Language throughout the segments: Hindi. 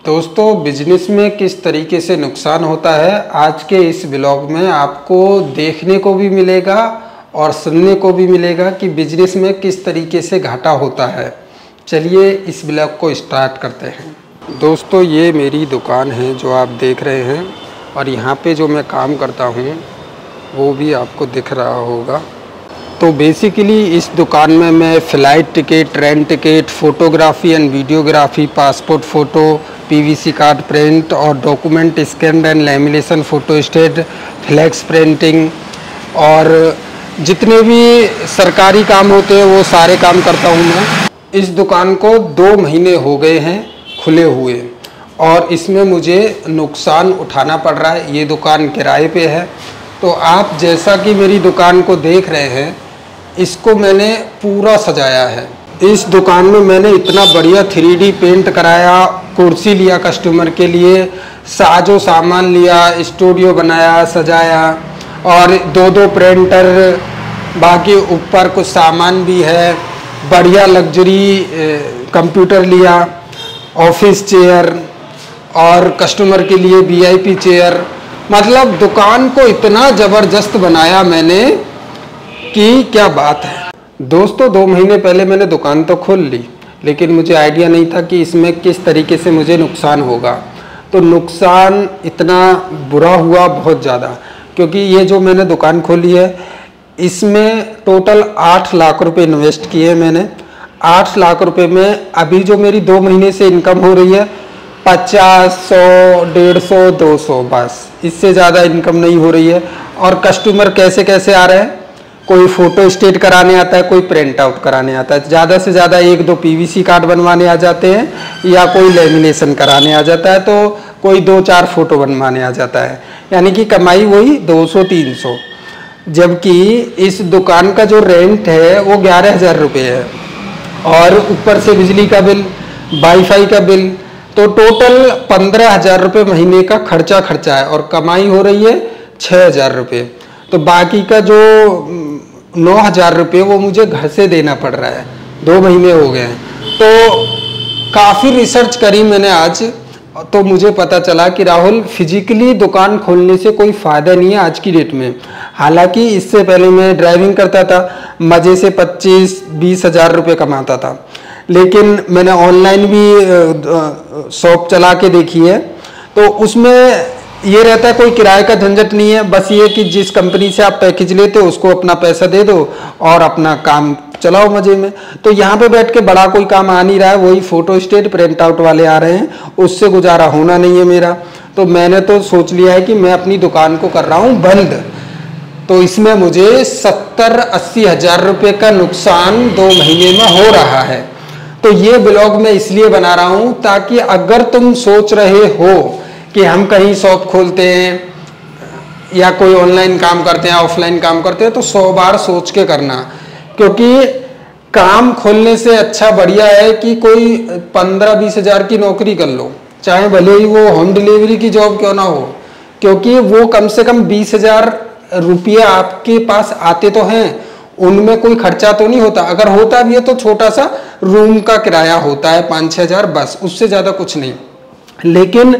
दोस्तों, बिजनेस में किस तरीके से नुकसान होता है आज के इस ब्लॉग में आपको देखने को भी मिलेगा और सुनने को भी मिलेगा कि बिजनेस में किस तरीके से घाटा होता है। चलिए इस ब्लॉग को स्टार्ट करते हैं। दोस्तों, ये मेरी दुकान है जो आप देख रहे हैं और यहाँ पे जो मैं काम करता हूँ वो भी आपको दिख रहा होगा। तो बेसिकली इस दुकान में मैं flight ticket, train ticket, photography and videography, passport photo, PVC card print और document scan and lamination, photo state, flex printing और जितने भी सरकारी काम होते हैं वो सारे काम करता हूँ मैं। इस दुकान को 2 महीने हो गए हैं खुले हुए और इसमें मुझे नुकसान उठाना पड़ रहा है। ये दुकान किराए पे है। तो आप जैसा कि मेरी दुकान को देख रहे हैं, इसको मैंने पूरा सजाया है। इस दुकान में मैंने इतना बढ़िया 3D पेंट कराया, कुर्सी लिया कस्टमर के लिए, साजो सामान लिया, स्टूडियो बनाया, सजाया और 2 प्रिंटर, बाकी ऊपर कुछ सामान भी है, बढ़िया लग्जरी कंप्यूटर लिया, ऑफिस चेयर और कस्टमर के लिए VIP चेयर। मतलब दुकान को इतना ज़बरदस्त बनाया मैंने कि क्या बात है। दोस्तों, 2 महीने पहले मैंने दुकान तो खोल ली, लेकिन मुझे आइडिया नहीं था कि इसमें किस तरीके से मुझे नुकसान होगा। तो नुकसान इतना बुरा हुआ, बहुत ज़्यादा, क्योंकि ये जो मैंने दुकान खोली है इसमें टोटल 8 लाख रुपए इन्वेस्ट किए मैंने। 8 लाख रुपए में अभी जो मेरी 2 महीने से इनकम हो रही है 50, 100, 150, 200, बस, इससे ज़्यादा इनकम नहीं हो रही है। और कस्टमर कैसे कैसे आ रहे हैं, कोई फ़ोटो स्टेट कराने आता है, कोई प्रिंट आउट कराने आता है, ज़्यादा से ज़्यादा 1-2 PVC कार्ड बनवाने आ जाते हैं या कोई लेमिनेशन कराने आ जाता है, तो कोई 2-4 फ़ोटो बनवाने आ जाता है। यानी कि कमाई वही 200-300। जबकि इस दुकान का जो रेंट है वो 11,000 रुपये है और ऊपर से बिजली का बिल, वाईफाई का बिल, तो टोटल 15,000 रुपये महीने का खर्चा है और कमाई हो रही है 6,000 रुपये। तो बाकी का जो 9,000 रुपये वो मुझे घर से देना पड़ रहा है। 2 महीने हो गए हैं। तो काफ़ी रिसर्च करी मैंने आज, तो मुझे पता चला कि राहुल, फिजिकली दुकान खोलने से कोई फ़ायदा नहीं है आज की डेट में। हालांकि इससे पहले मैं ड्राइविंग करता था, मज़े से 25-20 हज़ार रुपये कमाता था, लेकिन मैंने ऑनलाइन भी शॉप चला के देखी है। तो उसमें ये रहता है, कोई किराए का झंझट नहीं है, बस ये कि जिस कंपनी से आप पैकेज लेते हो उसको अपना पैसा दे दो और अपना काम चलाओ मज़े में। तो यहाँ पे बैठ के बड़ा कोई काम आ नहीं रहा है, वही फ़ोटो स्टेट प्रिंट आउट वाले आ रहे हैं, उससे गुजारा होना नहीं है मेरा। तो मैंने तो सोच लिया है कि मैं अपनी दुकान को कर रहा हूँ बंद। तो इसमें मुझे 70-80 हज़ार रुपये का नुकसान 2 महीने में हो रहा है। तो ये ब्लॉग मैं इसलिए बना रहा हूँ ताकि अगर तुम सोच रहे हो कि हम कहीं शॉप खोलते हैं या कोई ऑनलाइन काम करते हैं, ऑफलाइन काम करते हैं, तो 100 बार सोच के करना। क्योंकि काम खोलने से अच्छा बढ़िया है कि कोई 15-20 हज़ार की नौकरी कर लो, चाहे भले ही वो होम डिलीवरी की जॉब क्यों ना हो, क्योंकि वो कम से कम 20,000 रुपये आपके पास आते तो हैं, उनमें कोई खर्चा तो नहीं होता। अगर होता भी है तो छोटा सा रूम का किराया होता है 5-6 हज़ार, बस, उससे ज़्यादा कुछ नहीं। लेकिन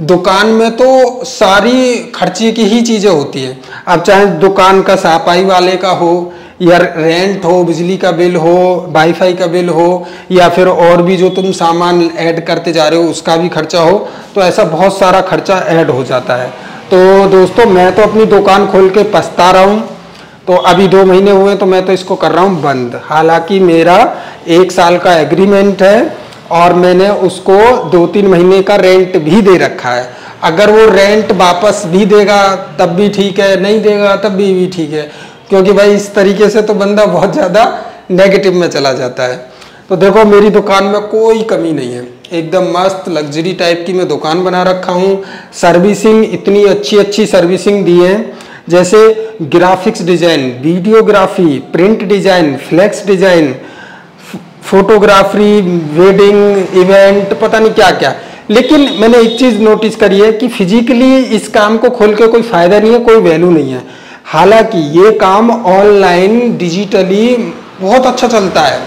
दुकान में तो सारी खर्चे की ही चीज़ें होती हैं। अब चाहे दुकान का सफाई वाले का हो या रेंट हो, बिजली का बिल हो, वाईफाई का बिल हो, या फिर और भी जो तुम सामान ऐड करते जा रहे हो उसका भी खर्चा हो, तो ऐसा बहुत सारा खर्चा ऐड हो जाता है। तो दोस्तों, मैं तो अपनी दुकान खोल के पछता रहा हूँ। तो अभी 2 महीने हुए तो मैं तो इसको कर रहा हूँ बंद। हालांकि मेरा 1 साल का एग्रीमेंट है और मैंने उसको 2-3 महीने का रेंट भी दे रखा है। अगर वो रेंट वापस भी देगा तब भी ठीक है, नहीं देगा तब भी ठीक है, क्योंकि भाई इस तरीके से तो बंदा बहुत ज़्यादा नेगेटिव में चला जाता है। तो देखो, मेरी दुकान में कोई कमी नहीं है, एकदम मस्त लग्जरी टाइप की मैं दुकान बना रखा हूँ। सर्विसिंग इतनी अच्छी सर्विसिंग दी है, जैसे graphics design, videography, print design, flex design, photography, wedding event, पता नहीं क्या क्या। लेकिन मैंने एक चीज़ नोटिस करी है कि फिजिकली इस काम को खोल के कोई फ़ायदा नहीं है, कोई वैल्यू नहीं है। हालांकि ये काम ऑनलाइन डिजिटली बहुत अच्छा चलता है।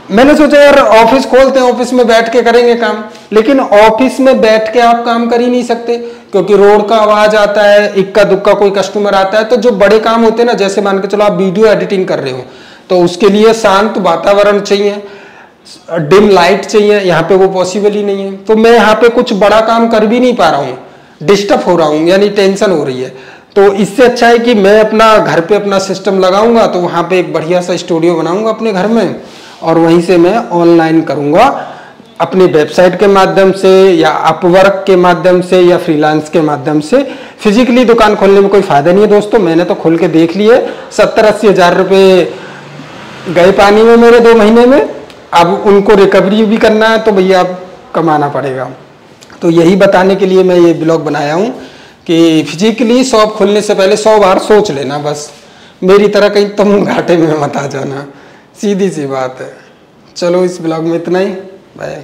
मैंने सोचा यार ऑफिस खोलते हैं, ऑफिस में बैठ के करेंगे काम, लेकिन ऑफिस में बैठ के आप काम कर ही नहीं सकते, क्योंकि रोड का आवाज आता है, इक्का दुक्का कोई कस्टमर आता है। तो जो बड़े काम होते हैं ना, जैसे मान के चलो आप वीडियो एडिटिंग कर रहे हो, तो उसके लिए शांत वातावरण चाहिए, डिम लाइट चाहिए, यहाँ पे वो पॉसिबल ही नहीं है। तो मैं यहाँ पे कुछ बड़ा काम कर भी नहीं पा रहा हूँ, डिस्टर्ब हो रहा हूँ, यानी टेंशन हो रही है। तो इससे अच्छा है कि मैं अपना घर पे अपना सिस्टम लगाऊंगा, तो वहाँ पे एक बढ़िया सा स्टूडियो बनाऊंगा अपने घर में, और वहीं से मैं ऑनलाइन करूंगा अपनी वेबसाइट के माध्यम से, या अपवर्क के माध्यम से, या फ्रीलांस के माध्यम से। फिजिकली दुकान खोलने में कोई फायदा नहीं है दोस्तों, मैंने तो खोल के देख लिए, 70-80 हज़ार रुपये गए पानी में मेरे 2 महीने में। अब उनको रिकवरी भी करना है, तो भैया अब कमाना पड़ेगा। तो यही बताने के लिए मैं ये ब्लॉग बनाया हूँ कि फिजिकली शॉप खोलने से पहले 100 बार सोच लेना, बस मेरी तरह कहीं तुम घाटे में मत आ जाना, सीधी सी बात है। चलो इस ब्लॉग में इतना ही, बाय।